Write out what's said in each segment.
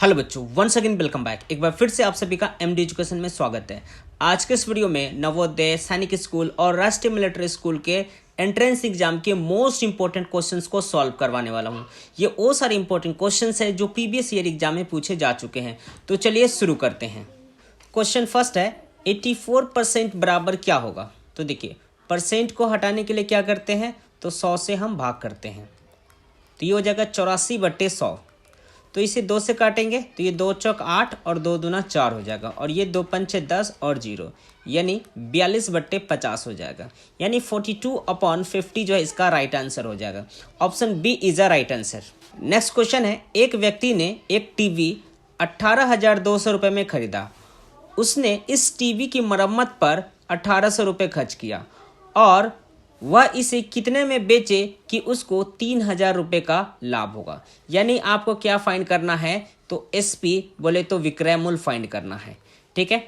Hello बच्चों, once again welcome back. एक बार फिर से आप सभी का एमडी एजुकेशन में स्वागत है। आज के इस वीडियो में नवोदय, सैनिक स्कूल और राष्ट्रीय मिलिट्री स्कूल के एंट्रेंस एग्जाम के मोस्ट इंपॉर्टेंट क्वेश्चंस को सॉल्व करवाने वाला हूं। ये वो सारे इंपॉर्टेंट क्वेश्चंस हैं जो प्रीवियस ईयर एग्जाम में पूछे जा चुके हैं। तो चलिए शुरू करते हैं। क्वेश्चन फर्स्ट है 84% बराबर क्या होगा। तो देखिए, परसेंट को हटाने के लिए क्या करते हैं, तो 100 से हम भाग करते हैं, तो ये हो जाएगा 84/100। तो इसे 2 से काटेंगे तो ये 2 चौक 8 और 2 दूना 4 हो जाएगा, और ये 2 पंचे 10 और 0 यानी 42/50 हो जाएगा, यानी 42/50 जो है इसका राइट आंसर हो जाएगा। Option B is a right answer. Next question है, एक व्यक्ति ने एक टीवी 18,200 रुपये में खरीदा। उसने इस टीवी की मरम्मत पर 1,800 रुपये खर्च किया और वह इसे कितने में बेचे कि उसको 3,000 रुपये का लाभ होगा। यानी आपको क्या फाइंड करना है, तो एसपी बोले तो विक्रय मूल्य फाइंड करना है। ठीक है,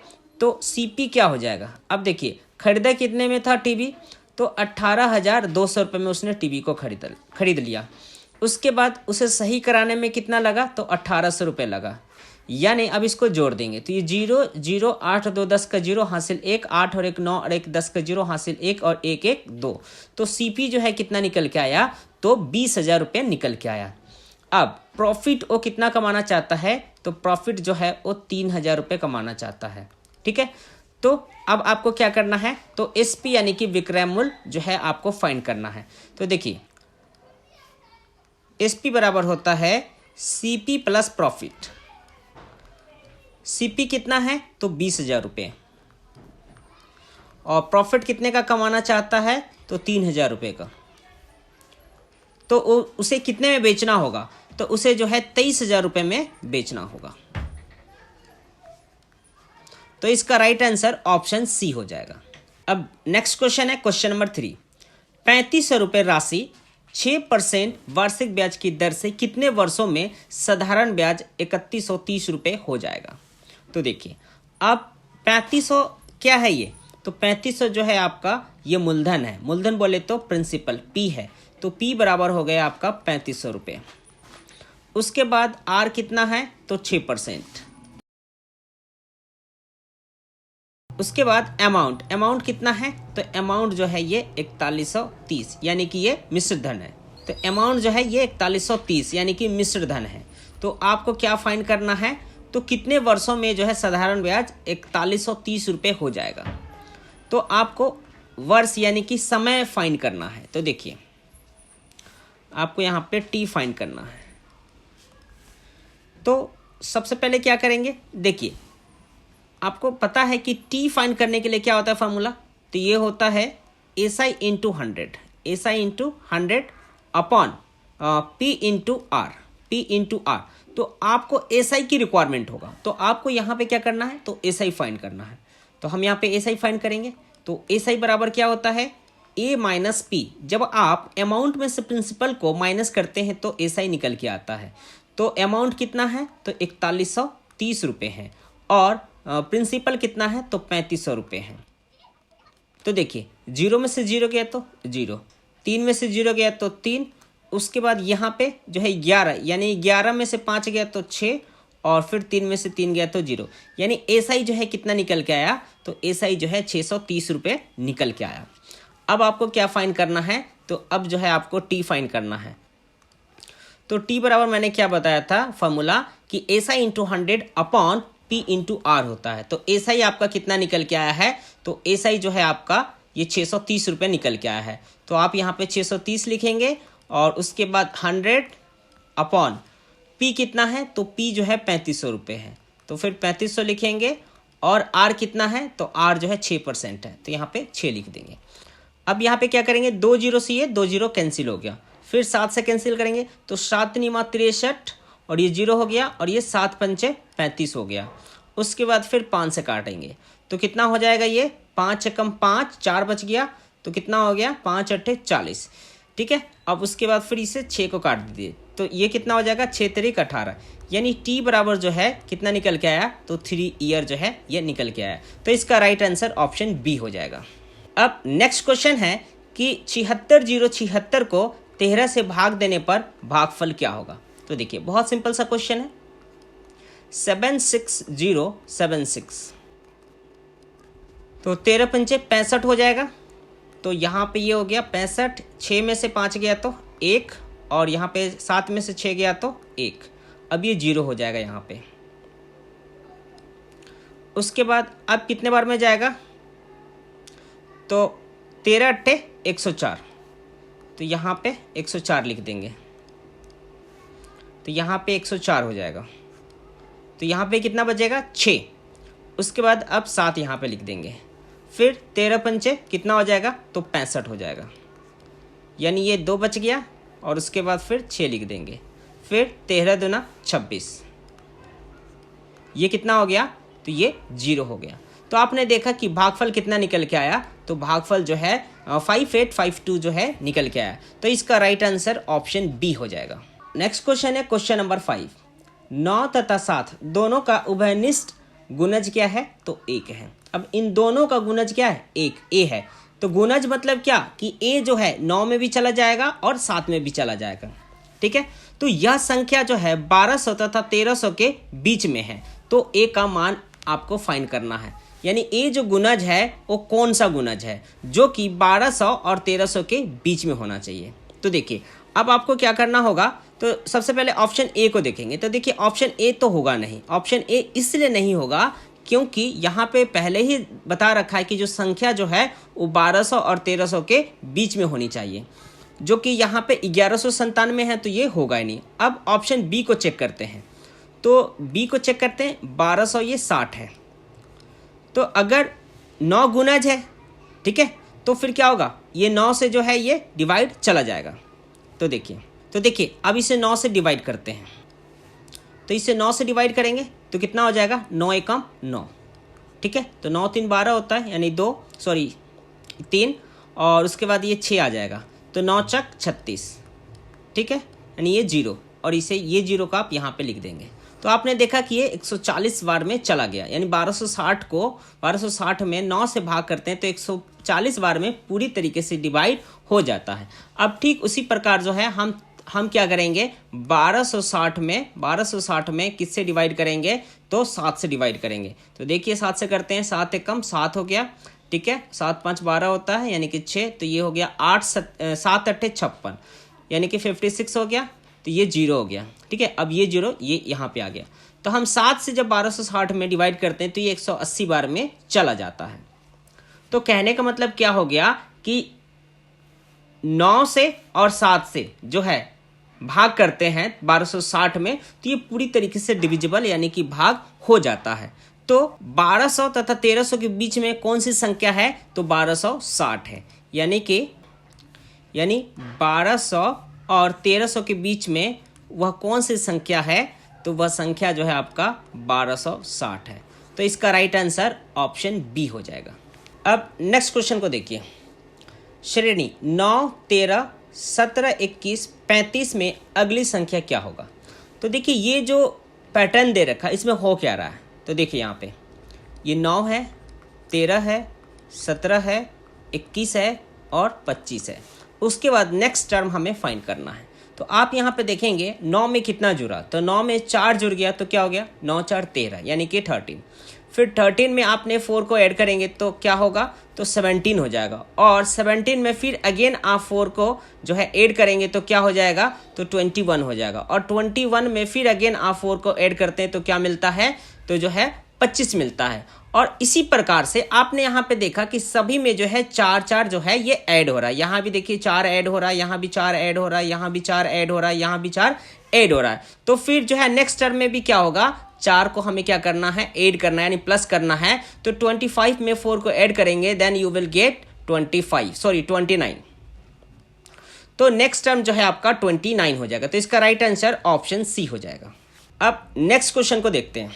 तो सीपी क्या हो जाएगा। अब देखिए, खरीदा कितने में था टीवी, तो 18,200 रुपये में उसने टीवी को खरीद लिया। उसके बाद उसे सही कराने में कितना लगा, तो 1,800 रुपये लगा। यानी अब इसको जोड़ देंगे तो ये 0 0 8 2 10 का 0 हासिल 1 8 और 1 9 और 1 10 का 0 हासिल 1 और 1 1 2। तो सीपी जो है कितना निकल के आया, तो 20,000 रुपये निकल के आया। अब प्रॉफिट वो कितना कमाना चाहता है, तो प्रॉफिट जो है वो 3,000 रुपये कमाना चाहता है। ठीक है, तो अब आपको क्या करना है, तो एसपी यानी कि विक्रय मूल्य जो है आपको फाइंड करना है। तो देखिए, एसपी बराबर होता है सीपी प्लस प्रॉफिट। सीपी कितना है, तो 20,000 रुपये, और प्रॉफिट कितने का कमाना चाहता है, तो 3,000 रुपये का। तो उसे कितने में बेचना होगा, तो उसे जो है 23,000 रुपये में बेचना होगा। तो इसका राइट आंसर ऑप्शन सी हो जाएगा। अब नेक्स्ट क्वेश्चन है क्वेश्चन नंबर 3। 3,500 रुपये राशि 6% वार्षिक ब्याज की दर से कितने वर्षों में साधारण ब्याज 3,130 रुपये हो जाएगा। तो देखिए, अब 3,500 क्या है ये, तो 3,500 जो है आपका ये मूलधन है। मूलधन बोले तो प्रिंसिपल पी है, तो पी बराबर हो गया आपका 3,500 रुपये। उसके बाद आर कितना है, तो 6%। उसके बाद अमाउंट कितना है, तो अमाउंट जो है ये 4,130 यानी कि ये मिश्र धन है। तो अमाउंट जो है ये 4,130 यानी कि मिश्र धन है। तो आपको क्या फाइंड करना है, तो कितने वर्षों में जो है साधारण ब्याज 4,130 रुपये हो जाएगा। तो आपको वर्ष यानी कि समय फाइंड करना है। तो देखिए, आपको यहाँ पे टी फाइंड करना है। तो सबसे पहले क्या करेंगे, देखिए आपको पता है कि टी फाइंड करने के लिए क्या होता है फॉर्मूला, तो ये होता है SI into 100 upon P into R. तो आपको SI की रिक्वायरमेंट होगा, तो आपको यहाँ पे क्या करना है, तो SI फाइंड करना है। तो हम यहाँ पे SI फाइंड करेंगे, तो SI बराबर क्या होता है, A माइनस P। जब आप अमाउंट में से प्रिंसिपल को माइनस करते हैं तो SI निकल के आता है। तो अमाउंट कितना है, तो 4,130 रुपये है, और प्रिंसिपल कितना है, तो 3,500 रुपये है। तो देखिए, 0 में से 0 गया तो 0, 3 में से 0 गया तो 3। उसके बाद यहाँ पे जो है 11, यानी 11 में से 5 गया तो 6, और फिर 3 में से 3 गया तो 0, यानी SI जो है कितना निकल के आया, तो SI जो है 630 रुपये निकल के आया। अब आपको क्या फाइंड करना है, तो अब जो है आपको टी फाइंड करना है। तो टी बराबर मैंने क्या बताया था फॉर्मूला, कि SI into 100 upon P into R होता है। तो SI आपका कितना निकल के आया है, तो SI जो है आपका ये 630 रुपये निकल के आया है। तो आप यहाँ पे 630 लिखेंगे, और उसके बाद 100 अपॉन P कितना है, तो P जो है 3,500 रुपये है, तो फिर 3,500 लिखेंगे, और R कितना है, तो R जो है 6% है, तो यहाँ पे 6 लिख देंगे। अब यहाँ पे क्या करेंगे, 2 0 से ये 2 0 कैंसिल हो गया, फिर 7 से कैंसिल करेंगे तो 7 9 63, और ये 0 हो गया, और ये 7 पंचे 35 हो गया। उसके बाद फिर 5 से काटेंगे तो कितना हो जाएगा, ये 5 कम 5 4 बच गया, तो कितना हो गया, 5 8 40। ठीक है, अब उसके बाद फिर इसे 6 को काट दीजिए, तो ये कितना हो जाएगा, 6 3 18, यानी टी बराबर जो है कितना निकल के आया, तो 3 ईयर जो है ये निकल के आया। तो इसका राइट आंसर ऑप्शन बी हो जाएगा। अब नेक्स्ट क्वेश्चन है कि 76,076 को 13 से भाग देने पर भागफल क्या होगा। तो देखिए, बहुत सिंपल सा क्वेश्चन है। 76076। तो 13 पंचे 65 हो जाएगा। तो यहाँ पे ये हो गया 65, 6 में से 5 गया तो 1, और यहाँ पे 7 में से 6 गया तो 1। अब ये 0 हो जाएगा यहाँ पे। उसके बाद अब कितने बार में जाएगा, तो 13 अट्ठे 104, तो यहाँ पे 104 लिख देंगे। तो यहाँ पे 104 हो जाएगा। तो यहाँ पे कितना बचेगा, 6। उसके बाद अब 7 यहाँ पे लिख देंगे। फिर 13 पंचे कितना हो जाएगा, तो 65 हो जाएगा, यानी ये 2 बच गया। और उसके बाद फिर 6 लिख देंगे। फिर 13 दूना 26, ये कितना हो गया, तो ये 0 हो गया। तो आपने देखा कि भागफल कितना निकल के आया, तो भागफल जो है 5852 जो है निकल के आया। तो इसका राइट आंसर ऑप्शन बी हो जाएगा। नेक्स्ट क्वेश्चन है क्वेश्चन नंबर 5। 9 तथा 7 दोनों का उभयनिष्ठ गुणज क्या है, तो 1 है। अब इन दोनों का गुणज क्या है, 1 ए है। तो गुणज मतलब क्या कि ए जो है 9 में भी चला जाएगा और 7 में भी चला जाएगा, ठीक है। तो यह संख्या जो है 1200 तथा 1300 के बीच में है। तो ए का मान आपको फाइंड करना है, यानी ए जो गुणज है वो कौन सा गुणज है जो कि 1200 और 1300 के बीच में होना चाहिए। तो देखिए अब आपको क्या करना होगा, तो सबसे पहले ऑप्शन ए को देखेंगे। तो देखिए ऑप्शन ए तो होगा नहीं। ऑप्शन ए इसलिए नहीं होगा क्योंकि यहाँ पे पहले ही बता रखा है कि जो संख्या जो है वो 1200 और 1300 के बीच में होनी चाहिए, जो कि यहाँ पे 1197 है, तो ये होगा ही नहीं। अब ऑप्शन बी को चेक करते हैं। तो बी को चेक करते हैं, 1200 ये 60 है। तो अगर 9 गुणज है, ठीक है, तो फिर क्या होगा, ये 9 से जो है ये डिवाइड चला जाएगा। तो देखिए अब इसे 9 से डिवाइड करते हैं। तो इसे 9 से डिवाइड करेंगे तो कितना हो जाएगा, 9 एकम 9, ठीक है। तो 9 3 12 होता है, यानी 3, और उसके बाद ये 6 आ जाएगा। तो 9 चक 36, ठीक है, यानी ये 0, और इसे ये 0 का आप यहाँ पे लिख देंगे। तो आपने देखा कि ये 140 बार में चला गया, यानी 1260 में 9 से भाग करते हैं तो 140 बार में पूरी तरीके से डिवाइड हो जाता है। अब ठीक उसी प्रकार जो है हम क्या करेंगे, 1260 में किससे डिवाइड करेंगे, तो 7 से डिवाइड करेंगे। तो देखिए 7 से करते हैं, 7 एकम 7 हो गया, ठीक है। 7 5 12 होता है, यानी कि 6, तो ये हो गया 7 अट्ठे 56, यानी कि 56 हो गया। तो ये 0 हो गया, ठीक है। अब ये 0 ये यहाँ पे आ गया। तो हम 7 से जब 1260 में डिवाइड करते हैं तो ये 180 बार में चला जाता है। तो कहने का मतलब क्या हो गया कि 9 से और 7 से जो है भाग करते हैं 1260 में, तो ये पूरी तरीके से डिविजिबल यानी कि भाग हो जाता है। तो 1200 तथा 1300 के बीच में कौन सी संख्या है, तो 1260 है, यानी 1200 और 1300 के बीच में वह कौन सी संख्या है, तो वह संख्या जो है आपका 1260 है। तो इसका राइट आंसर ऑप्शन बी हो जाएगा। अब नेक्स्ट क्वेश्चन को देखिए। श्रेणी 9 13 17 21 35 में अगली संख्या क्या होगा। तो देखिए ये जो पैटर्न दे रखा है इसमें हो क्या रहा है। तो देखिए यहाँ पे ये 9 है, 13 है, 17 है, 21 है और 25 है। उसके बाद नेक्स्ट टर्म हमें फाइंड करना है। तो आप यहाँ पे देखेंगे 9 में कितना जुड़ा, तो 9 में 4 जुड़ गया, तो क्या हो गया, 9 4 13, यानी कि 13। फिर 13 में आपने 4 को ऐड करेंगे तो क्या होगा, तो 17 हो जाएगा। और 17 में फिर अगेन आप 4 को जो है ऐड करेंगे तो क्या हो जाएगा, तो 21 हो जाएगा। और 21 में फिर अगेन आप 4 को ऐड करते हैं तो क्या मिलता है, तो जो है 25 मिलता है। और इसी प्रकार से आपने यहाँ पे देखा कि सभी में जो है 4 4 जो है ये ऐड हो रहा है। यहाँ भी देखिए 4 ऐड हो रहा है, यहाँ भी 4 ऐड हो रहा है, यहाँ भी 4 ऐड हो रहा है, यहाँ भी 4 ऐड हो रहा है। तो फिर जो है नेक्स्ट टर्म में भी क्या होगा, 4 को हमें क्या करना है, ऐड करना है, यानी प्लस करना है। तो 25 में 4 को ऐड करेंगे देन यू विल गेट 29। तो नेक्स्ट टर्म जो है आपका 29 हो जाएगा। तो इसका राइट आंसर ऑप्शन सी हो जाएगा। अब नेक्स्ट क्वेश्चन को देखते हैं।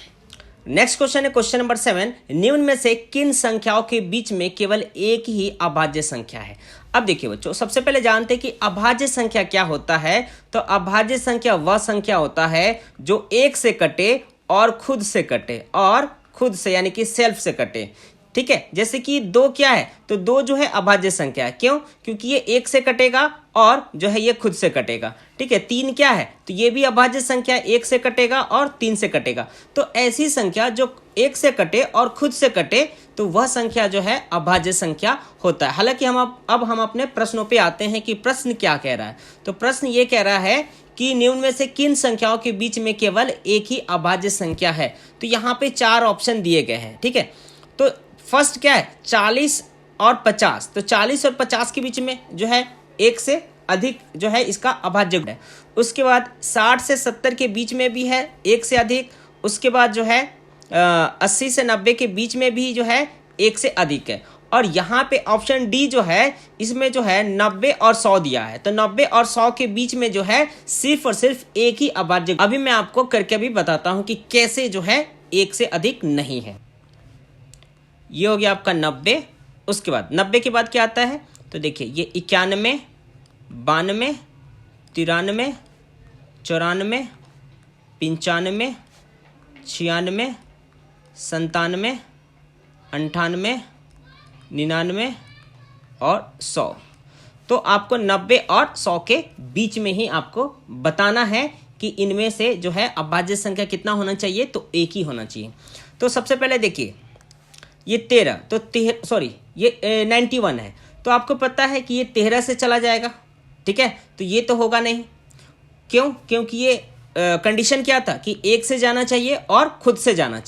नेक्स्ट क्वेश्चन है क्वेश्चन नंबर 7। निम्न में से किन संख्याओं के बीच में केवल एक ही अभाज्य संख्या है। अब देखिए बच्चों, सबसे पहले जानते हैं कि अभाज्य संख्या क्या होता है। तो अभाज्य संख्या वह संख्या होता है जो एक से कटे और खुद से कटे, और खुद से यानी कि सेल्फ से कटे। ठीक है। जैसे कि 2 क्या है, तो 2 जो है अभाज्य संख्या है। क्यों? क्योंकि ये 1 से कटेगा और जो है ये खुद से कटेगा। ठीक है। 3 क्या है, तो ये भी अभाज्य संख्या है, 1 से कटेगा और 3 से कटेगा। तो ऐसी संख्या जो 1 से कटे और खुद से कटे, तो वह संख्या जो है अभाज्य संख्या होता है। हालांकि अब हम अपने प्रश्नों पे आते हैं कि प्रश्न क्या कह रहा है। तो प्रश्न ये कह रहा है कि निम्न में से किन संख्याओं के बीच में केवल एक ही अभाज्य संख्या है। तो यहाँ पे 4 ऑप्शन दिए गए हैं। ठीक है। तो फर्स्ट क्या है, 40 और 50। तो 40 और 50 के बीच में जो है एक से अधिक जो है इसका अभाज्य है। उसके बाद 60 से 70 के बीच में भी है एक से अधिक। उसके बाद जो है 80 से 90 के बीच में भी जो है एक से अधिक है। और यहाँ पे ऑप्शन डी जो है इसमें जो है 90 और 100 दिया है। तो 90 और 100 के बीच में जो है सिर्फ और सिर्फ एक ही अभाज्य। अभी मैं आपको करके भी बताता हूँ कि कैसे जो है एक से अधिक नहीं है। ये हो गया आपका 90। उसके बाद 90 के बाद क्या आता है, तो देखिए ये 91, 92, 93, 94, 95, 96, 97, 98, 99 और 100। तो आपको 90 और 100 के बीच में ही आपको बताना है कि इनमें से जो है अभाज्य संख्या कितना होना चाहिए, तो एक ही होना चाहिए। तो सबसे पहले देखिए ये 13, तो ये 91 है। तो आपको पता है कि ये 13 से चला जाएगा। ठीक है। तो ये तो होगा नहीं। क्यों? क्योंकि ये कंडीशन क्या था कि एक से जाना चाहिए और खुद से जाना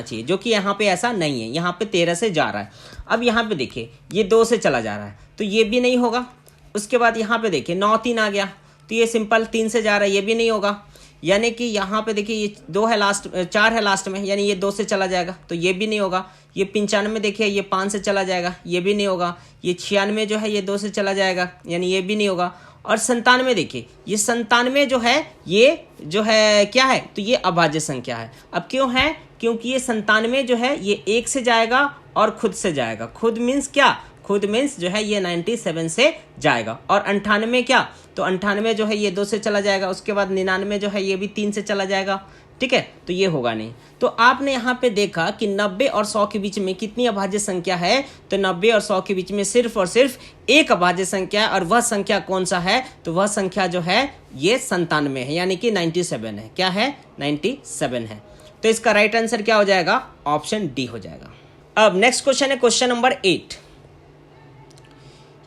चाहिए, जो कि यहाँ पे ऐसा नहीं है। यहाँ पे 13 से जा रहा है। अब यहाँ पे देखिए ये 2 से चला जा रहा है, तो ये भी नहीं होगा। उसके बाद यहाँ पे देखिए 9 3 आ गया, तो ये सिंपल 3 से जा रहा है, ये भी नहीं होगा। यानी कि यहाँ पे देखिए ये 2 है लास्ट, 4 है लास्ट में, यानी ये 2 से चला जाएगा, तो ये भी नहीं होगा। ये 95 देखिए ये 5 से चला जाएगा, ये भी नहीं होगा। ये 96 जो है ये 2 से चला जाएगा, यानी ये भी नहीं होगा। और 97 देखिए ये 97 जो है ये जो है क्या है, तो ये अभाज्य संख्या है। अब क्यों है? क्योंकि ये 97 जो है ये एक से जाएगा और खुद से जाएगा। खुद मीन्स क्या? खुद मीन्स जो है ये 97 से जाएगा। और 98 क्या, तो 98 जो है ये 2 से चला जाएगा। उसके बाद 99 जो है ये भी 3 से चला जाएगा। ठीक है। तो ये होगा नहीं। तो आपने यहाँ पे देखा कि 90 और 100 के बीच में कितनी अभाज्य संख्या है, तो 90 और 100 के बीच में सिर्फ और सिर्फ एक अभाज्य संख्या है। और वह संख्या कौन सा है, तो वह संख्या जो है ये 97 है, यानी कि 97 है। क्या है? 97 है। तो इसका राइट आंसर क्या हो जाएगा? ऑप्शन डी हो जाएगा। अब नेक्स्ट क्वेश्चन है क्वेश्चन नंबर 8।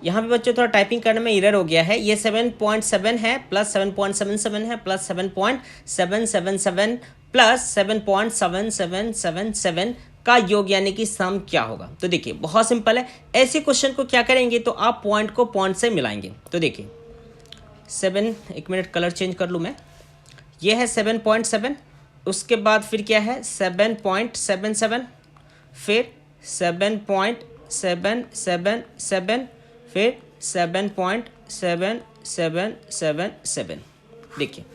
यहाँ पे बच्चों थोड़ा टाइपिंग करने में एरर हो गया है। ये 7.7 है प्लस 7.77 है प्लस 7.777 प्लस 7.7777 का योग यानी कि सम क्या होगा। तो देखिए बहुत सिंपल है। ऐसे क्वेश्चन को क्या करेंगे, तो आप पॉइंट को पॉइंट से मिलाएंगे। तो देखिए 7, एक मिनट कलर चेंज कर लूँ मैं। ये है 7.7, उसके बाद फिर क्या है 7.77, फिर 7.777, फिर 7.7777। देखिए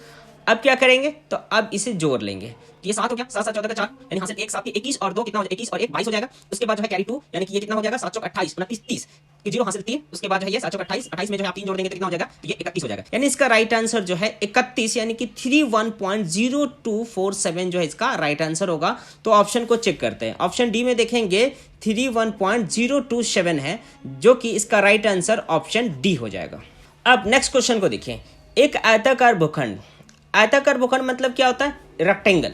अब क्या करेंगे, तो अब इसे जोड़ लेंगे। ये 7 हो गया, 7 7 14 का 4, यानी यहाँ से 1 7 21 और 2 कितना हो जाएगा, 21 और 1 22 हो जाएगा। उसके बाद जो है कैरी 2, यानी कि ये कितना हो जाएगा 7 चौक 28 29 30 कि 0 हासिल 3। उसके बाद जो है ये 7 चौक 28 28 में जो है आप 3 जोड़ देंगे तो कितना हो जाएगा, तो ये 31 हो जाएगा। यानी इसका राइट आंसर जो है 31, यानी कि 31.0247 जो है इसका राइट आंसर होगा। तो ऑप्शन को चेक करते हैं। ऑप्शन डी में देखेंगे 31.027 है, जो कि इसका राइट आंसर ऑप्शन डी हो जाएगा। अब नेक्स्ट क्वेश्चन को देखिए। एक आयताकार भूखंड, आयताकार भूखंड मतलब क्या होता है, रेक्टेंगल,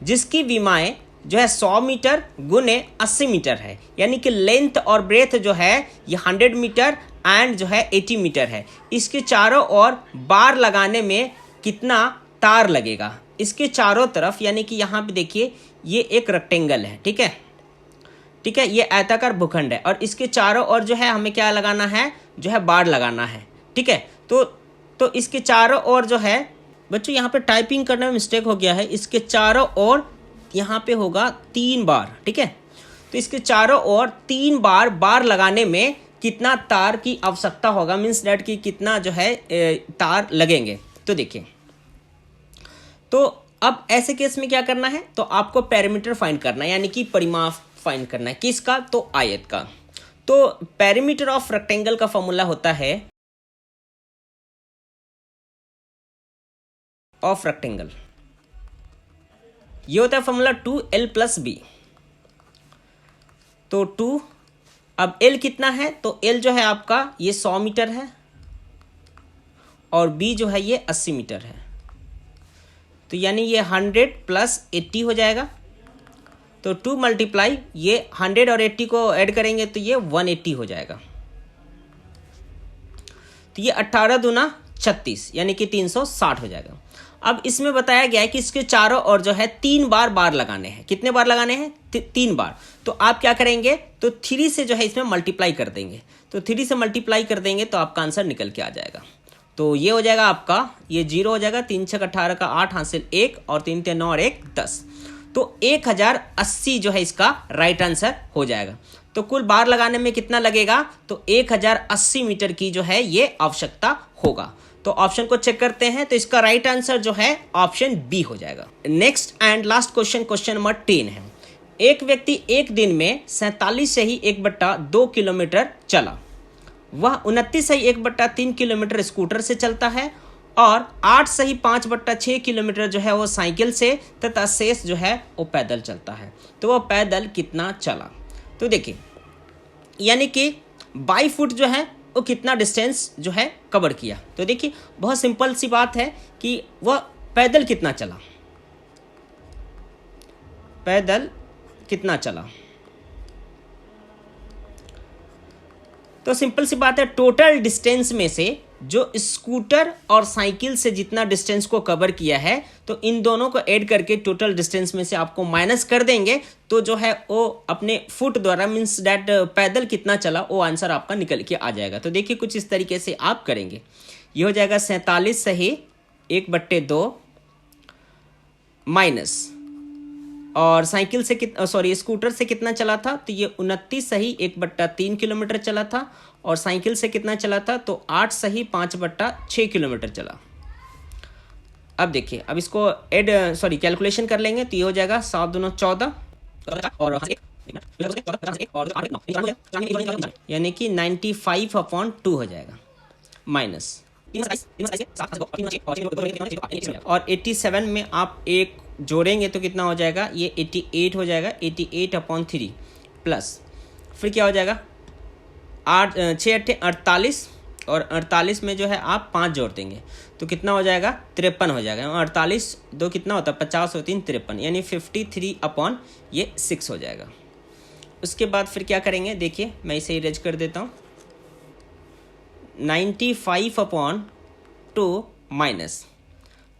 जिसकी विमाएं जो है 100 मीटर गुने 80 मीटर है, यानी कि लेंथ और ब्रेथ जो है ये 100 मीटर एंड जो है 80 मीटर है। इसके चारों ओर बार लगाने में कितना तार लगेगा, इसके चारों तरफ, यानी कि यहाँ पे देखिए ये एक रेक्टेंगल है। ठीक है, ठीक है, ये आयताकार भूखंड है और इसके चारों ओर जो है हमें क्या लगाना है, जो है बार लगाना है। ठीक है, तो इसके चारों ओर जो है बच्चों यहाँ पे टाइपिंग करने में मिस्टेक हो गया है। इसके चारों ओर यहाँ पे होगा 3 बार। ठीक है, तो इसके चारों ओर 3 बार लगाने में कितना तार की आवश्यकता होगा, मीन्स डेट की कितना जो है तार लगेंगे। तो देखिए, तो अब ऐसे केस में क्या करना है, तो आपको पैरामीटर फाइंड करना है, यानी कि परिमाप फाइंड करना है। किसका, तो आयत का। तो पैरामीटर ऑफ रेक्टेंगल का फॉर्मूला होता है ऑफ रेक्टेंगल, ये होता है फॉर्मूला 2l + b। तो 2, अब L कितना है, तो L जो है आपका ये 100 मीटर है और B जो है ये 80 मीटर है। तो यानी ये 100 + 80 हो जाएगा। तो 2 मल्टीप्लाई ये 100 और 80 को ऐड करेंगे तो ये 180 हो जाएगा। तो ये 18 दूना 36 यानी कि 360 हो जाएगा। अब इसमें बताया गया है कि इसके चारों ओर जो है 3 बार लगाने हैं। कितने बार लगाने हैं? 3 बार। तो आप क्या करेंगे, तो 3 से जो है इसमें मल्टीप्लाई कर देंगे। तो 3 से मल्टीप्लाई कर देंगे तो आपका आंसर निकल के आ जाएगा। तो ये हो जाएगा आपका, ये 0 हो जाएगा, 3 6 18 का 8 हासिल 1 और 3 3 9 और 1 10। तो 1080 जो है इसका राइट आंसर हो जाएगा। तो कुल बार लगाने में कितना लगेगा, तो 1080 मीटर की जो है ये आवश्यकता होगा। तो ऑप्शन को चेक करते हैं, तो इसका राइट आंसर जो है ऑप्शन बी हो जाएगा। Next and last question, question number 10 है। एक व्यक्ति एक दिन में 47 से ही 1/2 किलोमीटर चला। वह 29 से ही 1/3 किलोमीटर स्कूटर से चलता है और 8 से ही 5/6 किलोमीटर जो है वो साइकिल से, तथा शेष जो है वो पैदल चलता है। तो वह पैदल कितना चला? तो देखिए, यानी कि बाई फुट जो है वो कितना डिस्टेंस जो है कवर किया। तो देखिए बहुत सिंपल सी बात है कि वह पैदल कितना चला, पैदल कितना चला। तो सिंपल सी बात है, टोटल डिस्टेंस में से जो स्कूटर और साइकिल से जितना डिस्टेंस को कवर किया है, तो इन दोनों को ऐड करके टोटल डिस्टेंस में से आपको माइनस कर देंगे तो जो है वो अपने फुट द्वारा, मीन्स डैट पैदल कितना चला, वो आंसर आपका निकल के आ जाएगा। तो देखिए कुछ इस तरीके से आप करेंगे। ये हो जाएगा 47 से ही 1/2 माइनस, और साइकिल से स्कूटर से कितना चला था, तो ये 29 सही 1/3 किलोमीटर चला था, और साइकिल से कितना चला था, तो 8 सही 5/6 किलोमीटर चला। अब देखिए, अब इसको कैलकुलेशन कर लेंगे तो ये हो जाएगा 7 दूना 14 और यानी कि 95/2 हो जाएगा माइनस, और 87 में आप एक जोड़ेंगे तो कितना हो जाएगा, ये 88 हो जाएगा, 88/3 प्लस फिर क्या हो जाएगा 6 8 48, और 48 में जो है आप 5 जोड़ देंगे तो कितना हो जाएगा 53 हो जाएगा। 48 2 कितना होता है 50 और 3 53, यानी 53/6 हो जाएगा। उसके बाद फिर क्या करेंगे, देखिए मैं इसे इरेज कर देता हूँ। 95/2 माइनस,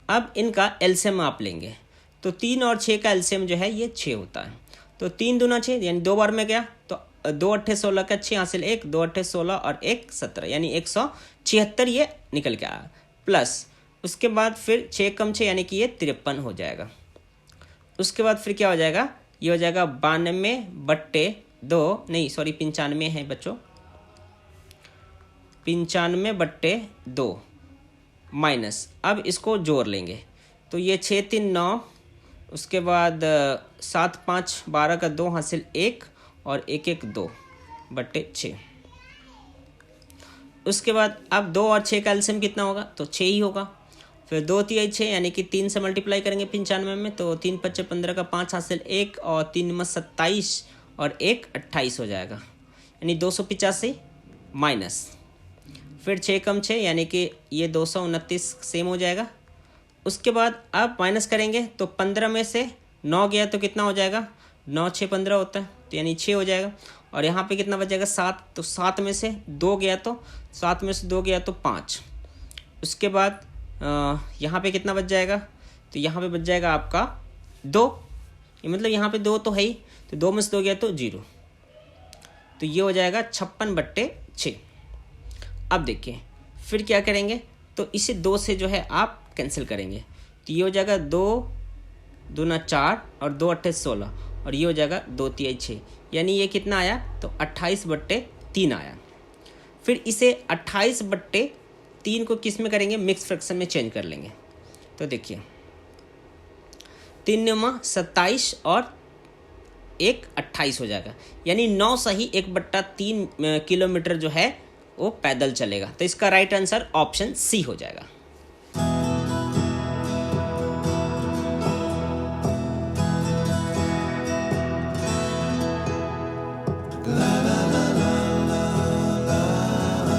अब इनका एलसीएम आप लेंगे तो 3 और 6 का एलसीएम जो है ये 6 होता है। तो 3 दूना 6 यानी 2 बार में गया, तो 2 8 16 का 6 हासिल 1, 2 8 16 और 1 17, यानी 176 ये निकल के आया। प्लस उसके बाद फिर 6 कम 6 यानी कि ये 53 हो जाएगा। उसके बाद फिर क्या हो जाएगा, ये हो जाएगा 92/2, नहीं सॉरी 95 है बच्चों, 95/2 माइनस, अब इसको जोड़ लेंगे तो ये 6 3 9, उसके बाद 7 5 12 का 2 हासिल 1 और 1 1 2/6। उसके बाद अब 2 और 6 का एलसीएम कितना होगा, तो 6 ही होगा। फिर 2 3 6 यानी कि 3 से मल्टीप्लाई करेंगे 95 में, तो 3 5 15 का 5 हासिल 1 और 3 27 और 1 28 हो जाएगा, यानी 285 माइनस, फिर 6 कम 6 यानी कि ये 229 सेम हो जाएगा। उसके बाद अब माइनस करेंगे तो 15 में से 9 गया तो कितना हो जाएगा, 9 6 15 होता है, तो यानी 6 हो जाएगा। और यहाँ पे कितना बच जाएगा 7, तो 7 में से 2 गया तो 5। उसके बाद यहाँ पे कितना बच जाएगा, तो यहाँ पे बच जाएगा आपका 2, मतलब यहाँ पे 2 तो है ही, तो 2 में से 2 गया तो 0, तो ये हो जाएगा 56/6। अब देखिए फिर क्या करेंगे, तो इसे 2 से जो है आप कैंसिल करेंगे, तो ये हो जाएगा 2 दूना 4 और 2 8 16, और ये हो जाएगा 2 3 6, यानी ये कितना आया, तो 28/3 आया। फिर इसे 28/3 को किस में करेंगे, मिक्स फ्रैक्शन में चेंज कर लेंगे। तो देखिए 3 9 27 और 1 28 हो जाएगा, यानी 9 सही 1/3 किलोमीटर जो है वो पैदल चलेगा। तो इसका राइट आंसर ऑप्शन सी हो जाएगा।